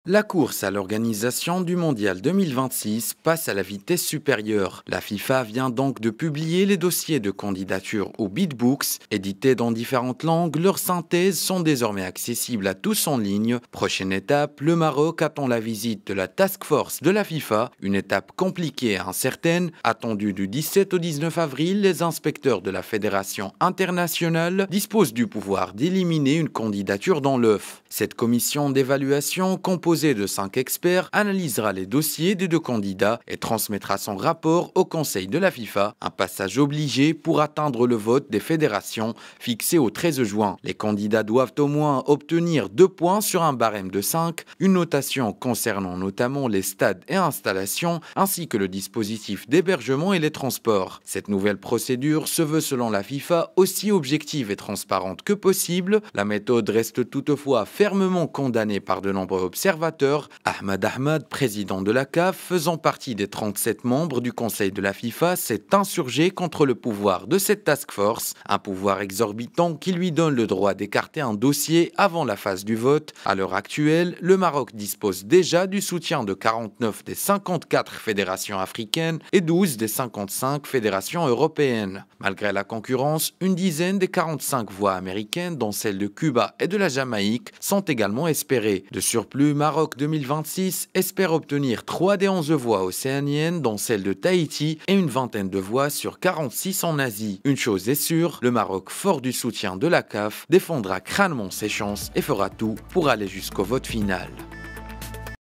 La course à l'organisation du Mondial 2026 passe à la vitesse supérieure. La FIFA vient donc de publier les dossiers de candidature au Bidbooks. Édités dans différentes langues, leurs synthèses sont désormais accessibles à tous en ligne. Prochaine étape, le Maroc attend la visite de la Task Force de la FIFA, une étape compliquée et incertaine. Attendue du 17 au 19 avril, les inspecteurs de la Fédération internationale disposent du pouvoir d'éliminer une candidature dans l'œuf. Cette commission d'évaluation, composée de 5 experts, analysera les dossiers des 2 candidats et transmettra son rapport au Conseil de la FIFA, un passage obligé pour atteindre le vote des fédérations fixé au 13 juin. Les candidats doivent au moins obtenir 2 points sur un barème de 5, une notation concernant notamment les stades et installations, ainsi que le dispositif d'hébergement et les transports. Cette nouvelle procédure se veut selon la FIFA aussi objective et transparente que possible. La méthode reste toutefois fermement condamnée par de nombreux observateurs. Ahmad, président de la CAF, faisant partie des 37 membres du Conseil de la FIFA, s'est insurgé contre le pouvoir de cette task force, un pouvoir exorbitant qui lui donne le droit d'écarter un dossier avant la phase du vote. À l'heure actuelle, le Maroc dispose déjà du soutien de 49 des 54 fédérations africaines et 12 des 55 fédérations européennes. Malgré la concurrence, une dizaine des 45 voix américaines, dont celles de Cuba et de la Jamaïque, sont également espérées. De surplus, Maroc 2026 espère obtenir 3 des 11 voix océaniennes, dont celle de Tahiti, et une vingtaine de voix sur 46 en Asie. Une chose est sûre, le Maroc, fort du soutien de la CAF, défendra crânement ses chances et fera tout pour aller jusqu'au vote final.